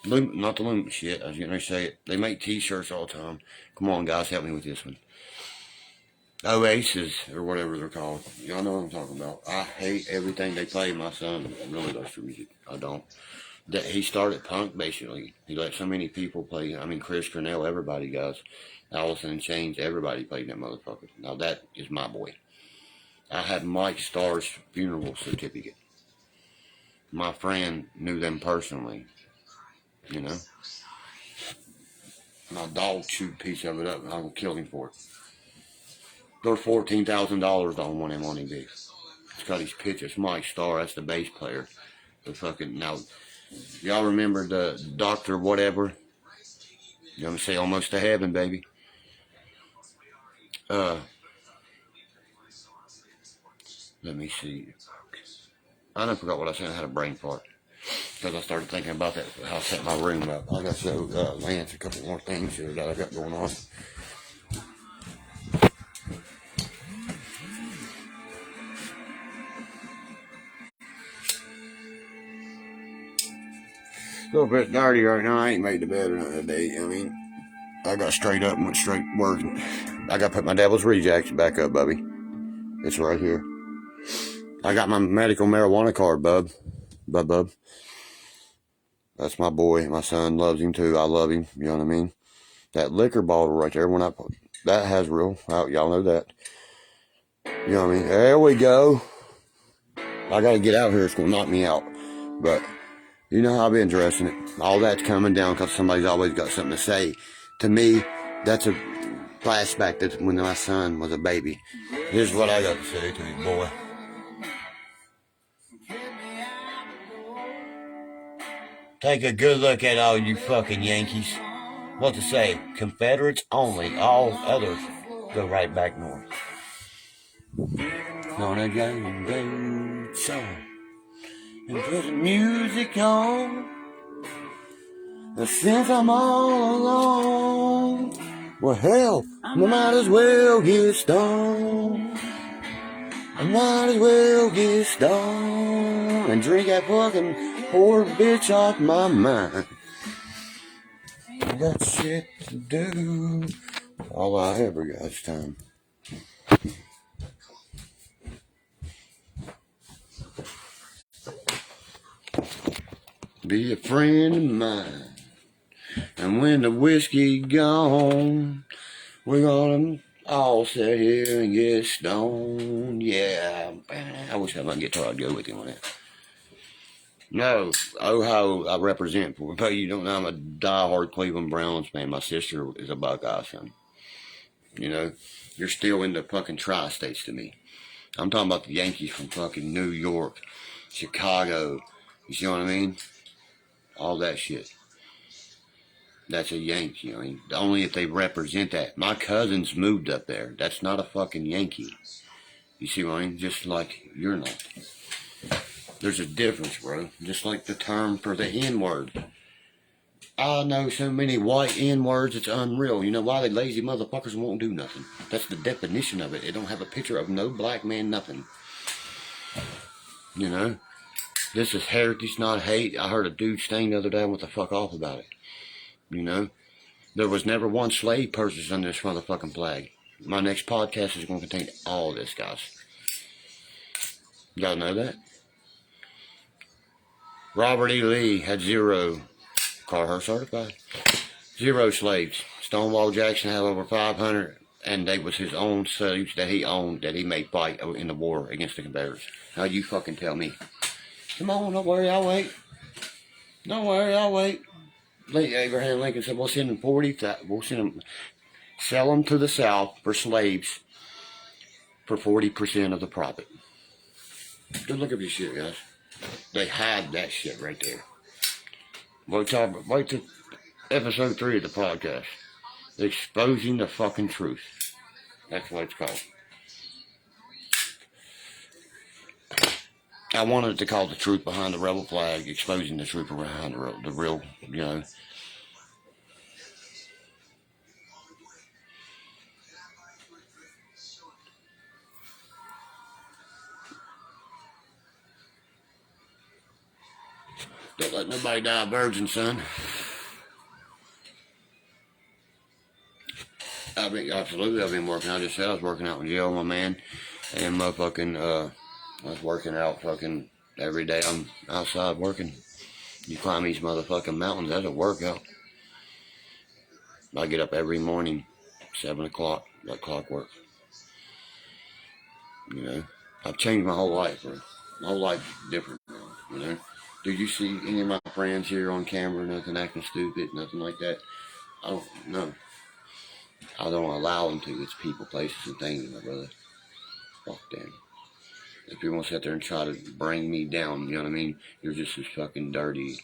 not the Loom shit. I was gonna say it. They make T-shirts all the time. Come on, guys, help me with this one. Oasis or whatever they're called. Y'all know what I'm talking about. I hate everything they play. My son really does for music. I don't. That he started punk basically. He let so many people play. I mean, Chris Cornell, everybody guys. Allison in Chains, everybody played that motherfucker. Now that is my boy. I had Mike Starr's funeral certificate. My friend knew them personally. You know. My dog chewed a piece of it up, and I killed him for it. They're $14,000 on one M1 EV. It's got his pictures. Mike Starr, that's the bass player. The fucking now, y'all remember the Doctor whatever? You know what I'm saying? Almost to heaven, baby. Let me see. I done forgot what I said. I had a brain fart because I started thinking about that. How I set my room up. I got to show Lance a couple more things here that I got going on. A little bit dirty right now. I ain't made the bed or nothing today. I mean, I got straight up and went straight working. I got to put my Devil's Rejects back up, Bubby. It's right here. I got my medical marijuana card, bub. Bub. That's my boy. My son loves him too. I love him. You know what I mean? That liquor bottle right there, when I put that has real. Y'all know that. You know what I mean? There we go. I got to get out here. It's going to knock me out. But you know how I've been dressing it. All that's coming down because somebody's always got something to say. To me, that's a flashback to when my son was a baby. Here's what I got to say to you, boy. Take a good look at all you fucking Yankees. What to say? Confederates only. All others go right back north. Gonna go outside and put the music on. And since I'm all alone, well hell, I might as well get stoned. I might as well get stoned and drink that fucking poor bitch off my mind. I got shit to do. All I ever got is time. Be a friend of mine. And when the whiskey gone, we're gonna all sit here and get stoned. Yeah. I wish I had my guitar. I'd go with you on that. No, Ohio, I represent for. But you don't know, I'm a diehard Cleveland Browns fan. My sister is a Buckeye fan. You know, you're still in the fucking tri-states to me. I'm talking about the Yankees from fucking New York, Chicago. You see what I mean? All that shit. That's a Yankee. I mean, only if they represent that. My cousins moved up there. That's not a fucking Yankee. You see what I mean? Just like you're not. There's a difference, bro. Just like the term for the N-word. I know so many white N-words, it's unreal. You know why? They lazy motherfuckers won't do nothing. That's the definition of it. It don't have a picture of no black man, nothing. You know? This is heritage, not hate. I heard a dude saying the other day, what the fuck off about it. You know? There was never one slave purchased under this motherfucking flag. My next podcast is going to contain all this, guys. Y'all know that? Robert E. Lee had 0, Carhartt certified, 0 slaves. Stop Stonewall Jackson had over 500, and they was his own slaves that he owned that he made fight in the war against the Confederates. How you fucking tell me? Come on, don't worry, I'll wait. Don't worry, I'll wait. Abraham Lincoln said, we'll send them 40,000. We'll send them, sell them to the South for slaves for 40% of the profit. Good look at this shit, guys. They hide that shit right there. Wait till episode 3 of the podcast. Exposing the fucking truth. That's what it's called. I wanted to call the truth behind the rebel flag, exposing the truth behind the real, you know. Don't let nobody die a virgin, son. I've been working. I just said I was working out in jail, my man. And motherfucking, I was working out fucking every day. I'm outside working. You climb these motherfucking mountains, that's a workout. I get up every morning, 7 o'clock, like clockwork. You know, I've changed my whole life, bro. My whole life is different now, you know. Do you see any of my friends here on camera, nothing acting stupid, nothing like that? I don't know. I don't allow them to. It's people, places, and things, my brother. Fuck them. If you want to sit there and try to bring me down, you know what I mean? You're just as fucking dirty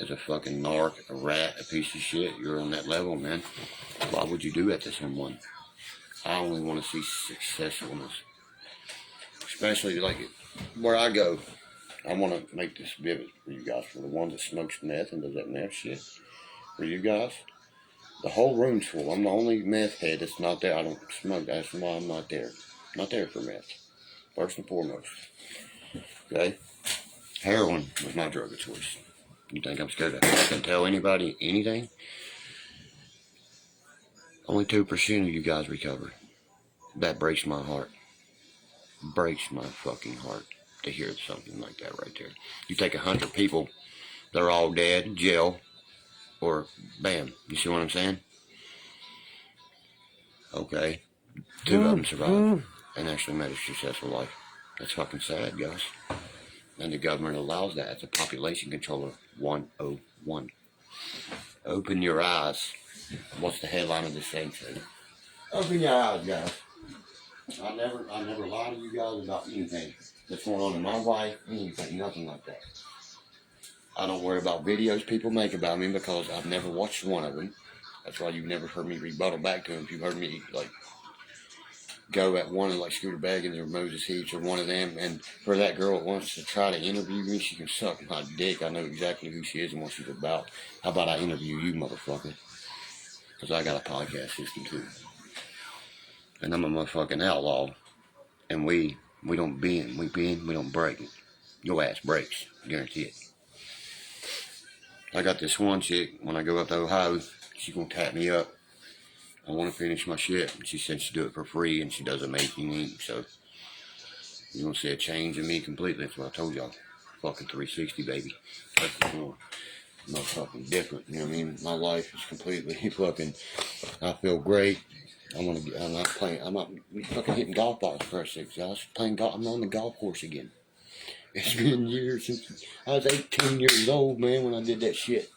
as a fucking narc, a rat, a piece of shit. You're on that level, man. Why would you do that to someone? I only want to see successfulness. Especially like where I go. I want to make this vivid for you guys. For the one that smokes meth and does that meth shit. For you guys, the whole room's full. I'm the only meth head that's not there. I don't smoke. That's why I'm not there. Not there for meth. First and foremost. Okay? Heroin was my drug of choice. You think I'm scared to fucking tell anybody anything? Only 2% of you guys recovered. That breaks my heart. Breaks my fucking heart to hear something like that right there. You take 100 people, they're all dead, jail, or bam. You see what I'm saying? Okay. 2 of them survived and actually made a successful life. That's fucking sad, guys. And the government allows that as a population controller 101. Open your eyes. What's the headline of this thing say? Open your eyes, guys. I never lie to you guys about anything that's going on in my life, anything, nothing like that. I don't worry about videos people make about me because I've never watched one of them. That's why you've never heard me rebuttal back to them. If you've heard me like go at one of like Scooter Baggins or Moses Heaps or one of them, and for that girl that wants to try to interview me, she can suck my dick. I know exactly who she is and what she's about. How about I interview you, motherfucker? Because I got a podcast system too. And I'm a motherfucking outlaw. And we don't bend. We bend, we don't break. Your ass breaks. Guarantee it. I got this one chick, when I go up to Ohio, she's going to tap me up. I want to finish my shit. And she said she'd do it for free, and she doesn't make any. So, you're going to see a change in me completely. That's what I told y'all. Fucking 360, baby. That's more motherfucking different. You know what I mean? My life is completely fucking, I feel great. I'm not fucking hitting golf balls for 6 hours. Playing golf. I'm on the golf course again. It's been years since I was 18 years old, man, when I did that shit.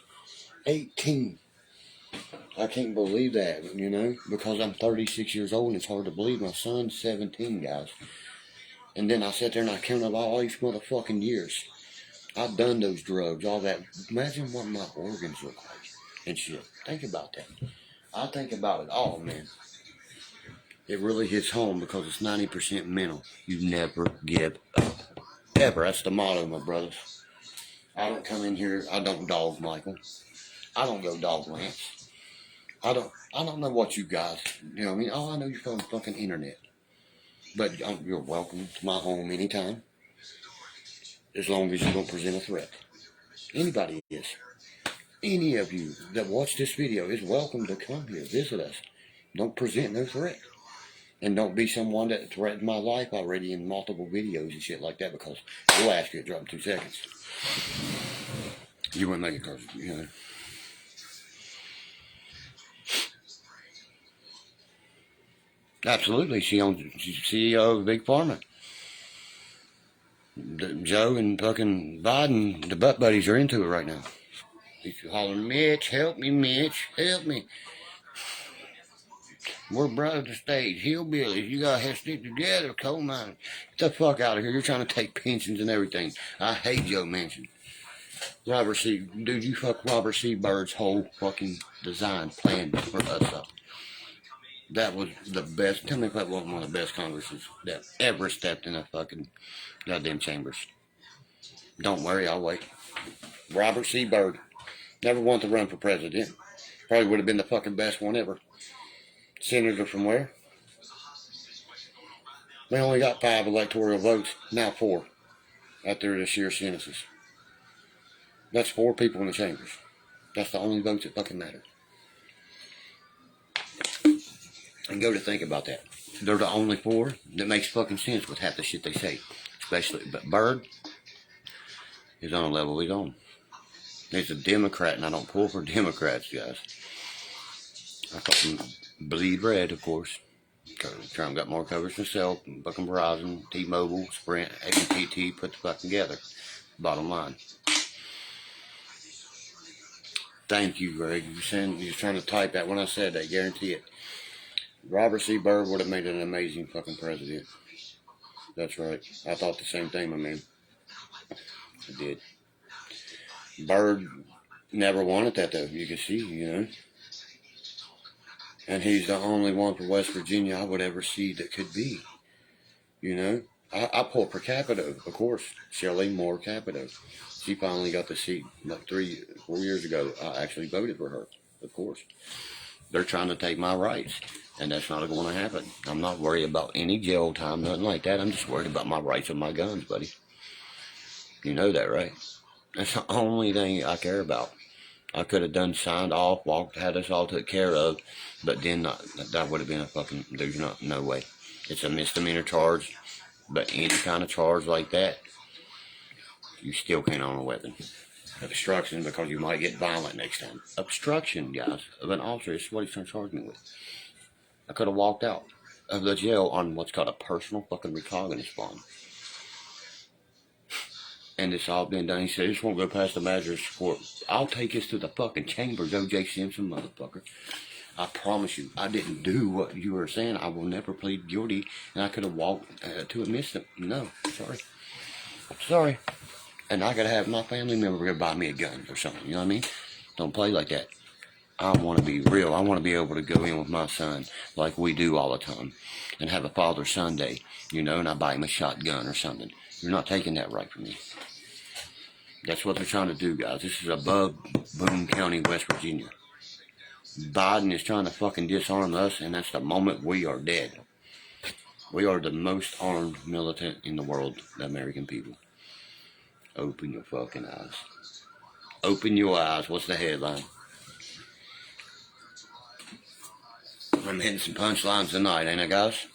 18. I can't believe that, you know, because I'm 36 years old and it's hard to believe. My son's 17, guys. And then I sat there and I counted up all these motherfucking years. I've done those drugs, all that. Imagine what my organs look like and shit. Think about that. I think about it all, man. It really hits home because it's 90% mental. You never give up. Ever. That's the motto, my brothers. I don't come in here. I don't dog Michael. I don't go dog Lance. I don't know what you guys, you know what I mean? Oh, I know you're from the fucking internet. But you're welcome to my home anytime. As long as you don't present a threat. Anybody is. Any of you that watch this video is welcome to come here, visit us. Don't present no threat. And don't be someone that threatened my life already in multiple videos and shit like that, because your ass get dropped in 2 seconds. You wouldn't make it because, you know. Absolutely. She's CEO of Big Pharma. Joe and fucking Biden, the butt buddies, are into it right now. He's hollering, Mitch, help me, Mitch, help me. We're brothers to stage, hillbillies. You gotta stick together, coal miners. Get the fuck out of here. You're trying to take pensions and everything. I hate Joe Manchin. Dude, you fuck Robert C. Byrd's whole fucking design plan for us up. That was the best. Tell me if that wasn't one of the best Congresses that ever stepped in a fucking goddamn chambers. Don't worry, I'll wait. Robert C. Byrd. Never wanted to run for president. Probably would have been the fucking best one ever. Senator from where? We only got 5 electoral votes, now 4, after this year's census. That's 4 people in the chambers. That's the only votes that fucking matter. And go to think about that. They're the only 4 that makes fucking sense with half the shit they say. Especially, but Byrd is on a level he's on. He's a Democrat, and I don't pull for Democrats, guys. I fucking believe red, of course. Trump got more coverage than himself. Fucking Verizon, T-Mobile, Sprint, AT&T put the fuck together. Bottom line. Thank you, Greg. You're trying to type that when I said that. Guarantee it. Robert C. Byrd would have made an amazing fucking president. That's right. I thought the same thing, my man. I did. Byrd never wanted that, though. You can see, you know. And he's the only one from West Virginia I would ever see that could be. You know? I pulled per capita, of course. Shelley Moore Capito. She finally got the seat like 3, 4 years ago. I actually voted for her, of course. They're trying to take my rights, and that's not going to happen. I'm not worried about any jail time, nothing like that. I'm just worried about my rights and my guns, buddy. You know that, right? That's the only thing I care about. I could have signed off, had us all took care of, but then that would have been a fucking, there's no way. It's a misdemeanor charge, but any kind of charge like that, you still can't own a weapon. Obstruction, because you might get violent next time. Obstruction, guys, of an officer is what he's trying to charge me with. I could have walked out of the jail on what's called a personal fucking recognizance bond. And it's all been done. He said, this won't go past the magistrate's court. I'll take this to the fucking chambers, O.J. Simpson, motherfucker. I promise you, I didn't do what you were saying. I will never plead guilty. And I could have walked to a misdemeanor. No, sorry. And I could have my family member go buy me a gun or something. You know what I mean? Don't play like that. I want to be real. I want to be able to go in with my son like we do all the time and have a father-son day, you know, and I buy him a shotgun or something. You're not taking that right from me. That's what they're trying to do, guys. This is above Boone County, West Virginia. Biden is trying to fucking disarm us, and that's the moment we are dead. We are the most armed militant in the world, the American people. Open your fucking eyes. Open your eyes. What's the headline? I'm hitting some punchlines tonight, ain't I, guys?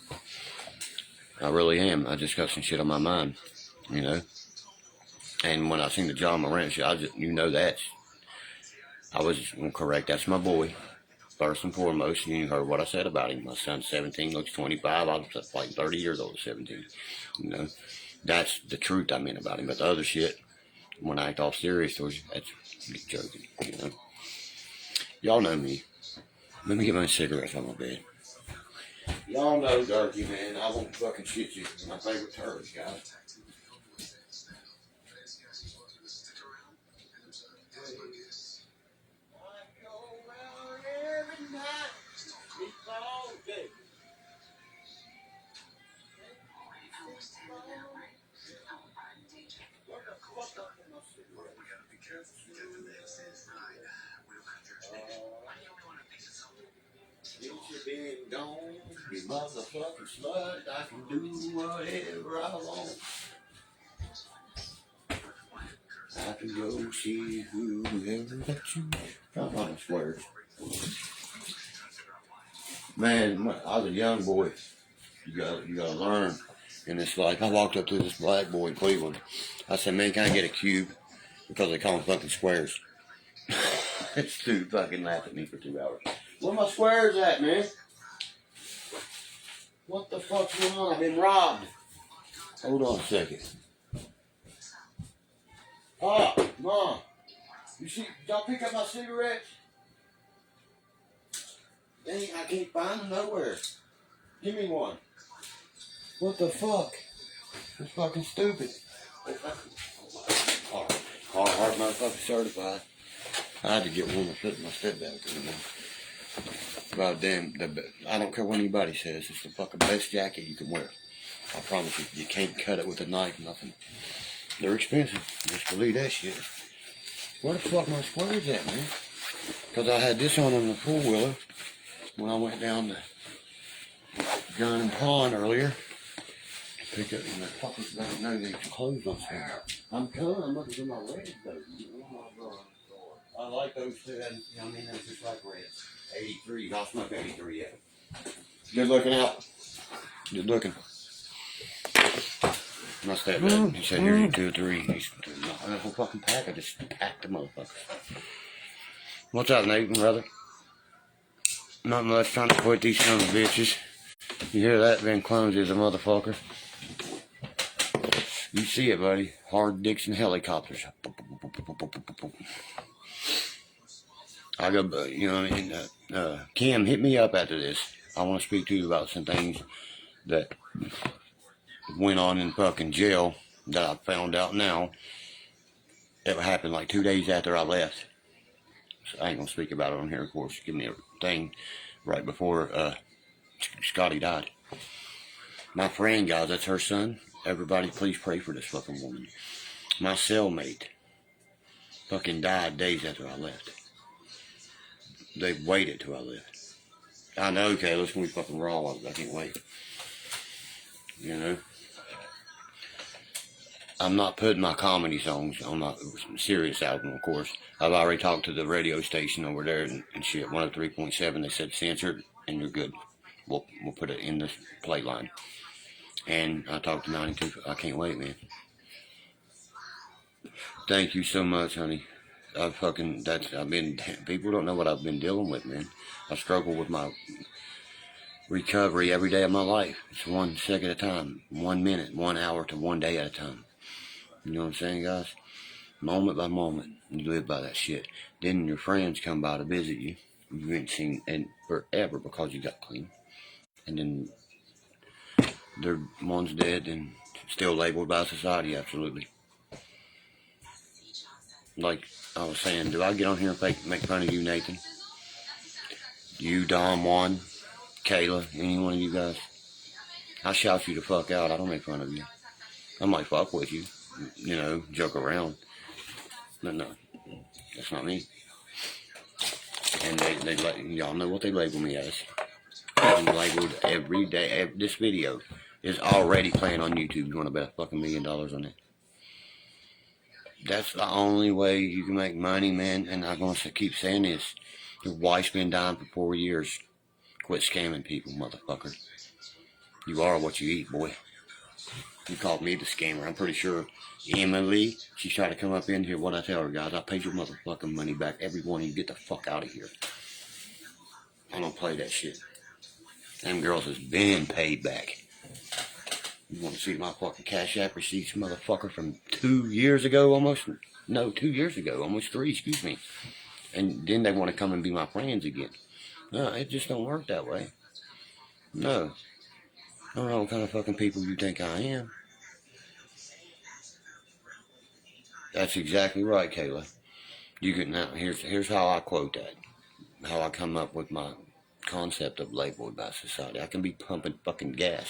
I really am. I just got some shit on my mind, you know. And when I seen the John Morant shit, you know that. I was correct. That's my boy. First and foremost, you heard what I said about him. My son's 17, looks 25. I was like 30 years old at 17. You know, that's the truth I mean about him. But the other shit, when I act all serious towards you, that's joking, you know. Y'all know me. Let me get my cigarettes on my bed. Y'all know Derkie, man. I won't fucking shit you. My favorite turds, guys. Been gone, you motherfucking slut, I can do whatever I want. I can go see whoever that you I swear. Man, when I was a young boy. You gotta learn in this life. I walked up to this black boy in Cleveland. I said, man, can I get a cube? Because they call them fucking squares. This dude fucking laughed at me for 2 hours. Where my squares at, man? What the fuck's going on? I've been robbed. Hold on a second. Oh, Mom. You see, y'all pick up my cigarettes? Dang, I can't find them nowhere. Give me one. What the fuck? It's fucking stupid. Hard motherfucker certified. I had to get one to put in my stepdad in there. God damn, I don't care what anybody says, it's the fucking best jacket you can wear. I promise you, you can't cut it with a knife, nothing. They're expensive, just believe that shit. Where the fuck my squares at, man? Because I had this on the four-wheeler when I went down to Gun and Pond earlier. Pick up, and the fuckers don't know these clothes on sale. I'm looking for my red though. Oh my God. I like those too, you know what I mean? They're just like reds. 83, I'll smoke 83 yet. Good looking out. Good looking. My stepdad, he said, here's 2 or 3. He's a whole fucking pack. I just packed the motherfucker. What's up, Nathan, brother? Not much, trying to quit these sons of bitches. You hear that? Van clumsy as a motherfucker. You see it, buddy. Hard dicks and helicopters. I go, you know what I mean? Kim, hit me up after this. I want to speak to you about some things that went on in fucking jail that I found out now. It happened like 2 days after I left. So I ain't going to speak about it on here, of course. Give me a thing right before Scotty died. My friend, guys, that's her son. Everybody, please pray for this fucking woman. My cellmate fucking died days after I left. They waited till I left. I know, Kayla, it's gonna be fucking raw. I can't wait. You know? I'm not putting my comedy songs on my serious album, of course. I've already talked to the radio station over there and shit. 103.7, they said censored, and you're good. We'll put it in the play line. And I talked to 92. I can't wait, man. Thank you so much, honey. People don't know what I've been dealing with, man. I struggle with my recovery every day of my life. It's 1 second at a time, 1 minute, 1 hour to 1 day at a time. You know what I'm saying, guys? Moment by moment, you live by that shit. Then your friends come by to visit you. You ain't seen in forever because you got clean. And then one's dead and still labeled by society, absolutely. Like I was saying, do I get on here and make fun of you, Nathan? You, Don, Juan, Kayla, any one of you guys? I shout you the fuck out. I don't make fun of you. I might fuck with you, you know, joke around. But no, that's not me. And y'all know what they label me as. I'm labeled every day. This video is already playing on YouTube. You want to bet a fucking $1 million on it? That's the only way you can make money, man. And I'm going to keep saying this. Your wife's been dying for 4 years. Quit scamming people, motherfucker. You are what you eat, boy. You called me the scammer. I'm pretty sure Emily, she's trying to come up in here. What I tell her, guys, I paid your motherfucking money back. Every one of you, get the fuck out of here. I don't play that shit. Them girls has been paid back. You want to see my fucking Cash App receipts, motherfucker, from 2 years ago almost? No, 2 years ago. Almost 3, excuse me. And then they want to come and be my friends again. No, it just don't work that way. No. I don't know what kind of fucking people you think I am. That's exactly right, Kayla. You can now. Here's how I quote that. How I come up with my concept of labeled by society. I can be pumping fucking gas.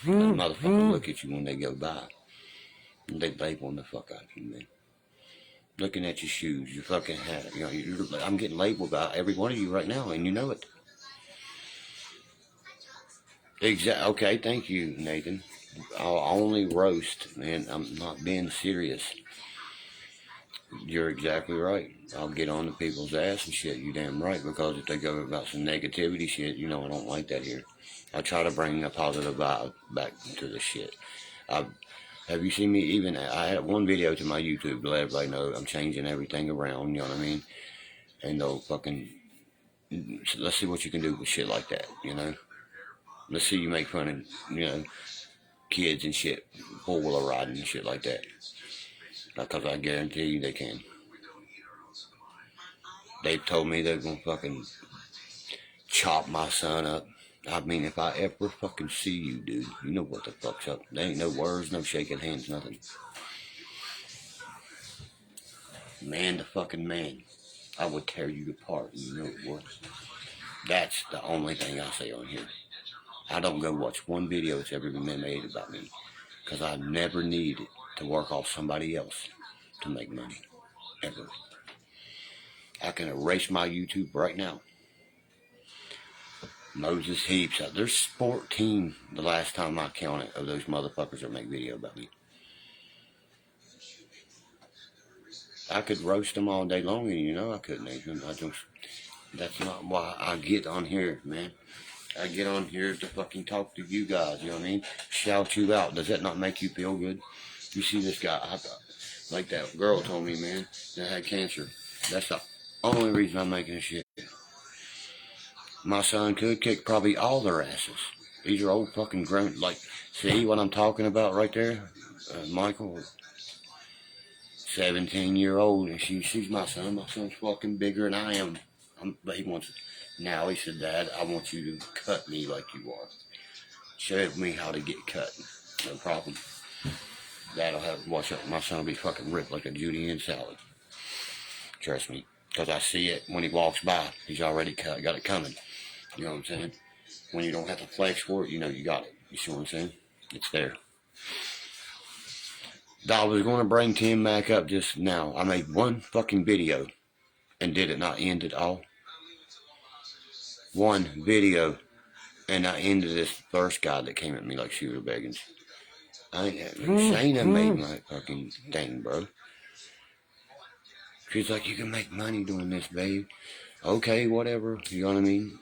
And motherfucker look at you when they go by. And they labeling the fuck out of you, man. Looking at your shoes, your fucking hat. You know, I'm getting labeled by every one of you right now, and you know it. Okay, thank you, Nathan. I'll only roast, man. I'm not being serious. You're exactly right. I'll get on to people's ass and shit. You damn right. Because if they go about some negativity shit, you know I don't like that here. I try to bring a positive vibe back to the shit. Have you seen me even? I had one video to my YouTube to let everybody know I'm changing everything around. You know what I mean? And they'll fucking let's see what you can do with shit like that. You know. Let's see you make fun of, kids and shit, four-wheeler riding and shit like that. Because I guarantee you they can. They've told me they're gonna fucking chop my son up. I mean, if I ever fucking see you, dude, you know what the fuck's up. There ain't no words, no shaking hands, nothing. Man to fucking man. I would tear you apart, you know what? That's the only thing I say on here. I don't go watch one video that's ever been made about me. Because I never needed to work off somebody else to make money. Ever. I can erase my YouTube right now. Moses Heaps. There's 14 the last time I counted of those motherfuckers that make video about me. I could roast them all day long, and I couldn't even. That's not why I get on here, man. I get on here to fucking talk to you guys, you know what I mean? Shout you out. Does that not make you feel good? You see this guy, like that girl told me, man, that had cancer. That's the only reason I'm making this shit. My son could kick probably all their asses. These are old fucking grown, see what I'm talking about right there? Michael, 17-year-old, and she's my son. My son's fucking bigger than I am. But he said, Dad, I want you to cut me like you are. Show me how to get cut. No problem. Dad'll have to watch out. My son will be fucking ripped like a julienne salad. Trust me. Because I see it when he walks by. He's already cut. Got it coming. You know what I'm saying? When you don't have to flex for it, you know you got it. You see what I'm saying? It's there. I was going to bring Tim back up just now. I made one fucking video. And did it not end at all? One video. And I ended this first guy that came at me like she was begging. Shayna made my fucking thing, bro. She's like, you can make money doing this, babe. Okay, whatever. You know what I mean?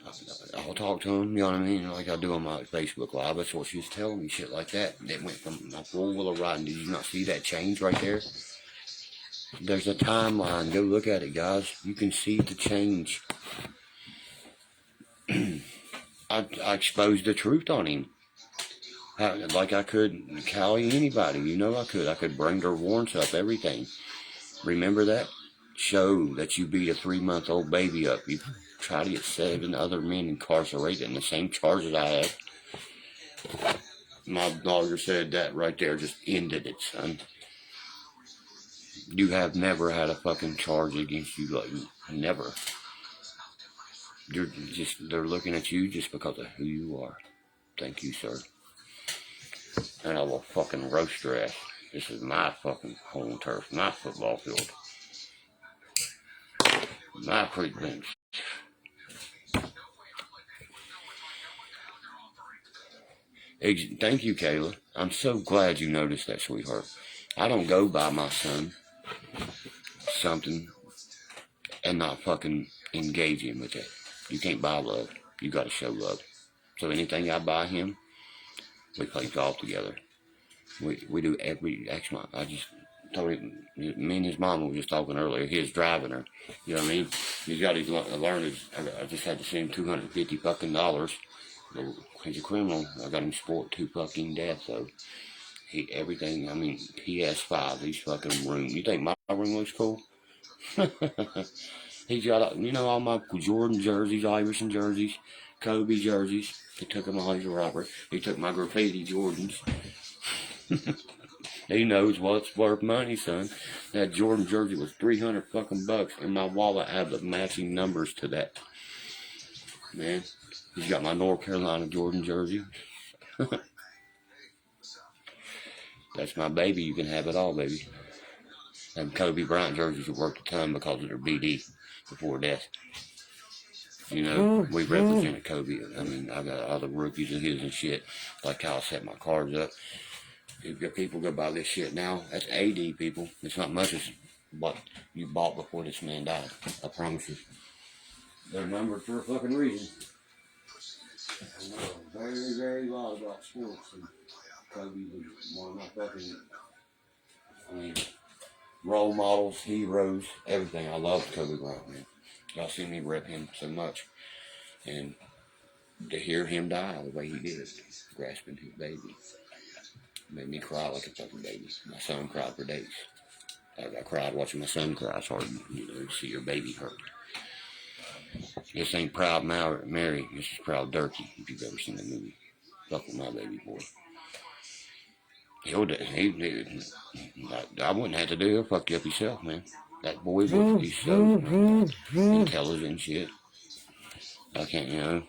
I'll talk to him, you know what I mean? Like I do on my Facebook Live. That's what she's telling me, shit like that. It went from my four-wheeler riding. Did you not see that change right there? There's a timeline. Go look at it, guys. You can see the change. I exposed the truth on him. Like I could Callie anybody, I could. I could bring their warrants up, everything. Remember that? Show that you beat a 3-month-old baby up. You try to get 7 other men incarcerated in the same charges I have. My lawyer said that right there just ended it, son. You have never had a fucking charge against you, like, never. They're looking at you just because of who you are. Thank you, sir. And I will fucking roast your ass. This is my fucking home turf, my football field. My creek bench. Thank you, Kayla. I'm so glad you noticed that, sweetheart. I don't go buy my son something and not fucking engage him with it. You can't buy love. You gotta show love. So anything I buy him, we play golf together. We do actually, I just told him, me and his mama were just talking earlier, he was driving her. You know what I mean? He's got his learners. I just had to send him $250 fucking dollars. He's a criminal. I got him sport to fucking death, though. Everything, I mean, PS5, he's fucking room. You think my room looks cool? He's got, all my Jordan jerseys, Iverson jerseys, Kobe jerseys. He took them all, he's a robber. He took my graffiti Jordans. He knows what's worth money, son. That Jordan jersey was 300 fucking bucks, and my wallet had the matching numbers to that. Man, he's got my North Carolina Jordan jersey. That's my baby. You can have it all, baby. And Kobe Bryant jerseys are worth a ton because of their BD before death. We represented Kobe. I mean, I got all the rookies of his and shit. Like how I set my cards up. If people go buy this shit now, that's AD, people. It's not much as what you bought before this man died. I promise you. They're numbered for a fucking reason. I know very, very lot about sports. And Kobe was one of my fucking, role models, heroes, everything. I love Kobe Bryant, man. Y'all see me rep him so much. And to hear him die the way he did, grasping his baby, made me cry like a fucking baby. My son cried for days. I cried watching my son cry. It's hard, to see your baby hurt. This ain't Proud Mary. This is Proud Derkie. If you've ever seen that movie, fuck with my baby boy. I wouldn't have to do it. He'll fuck you up yourself, man. That boy, he's so intelligent and shit. I can't,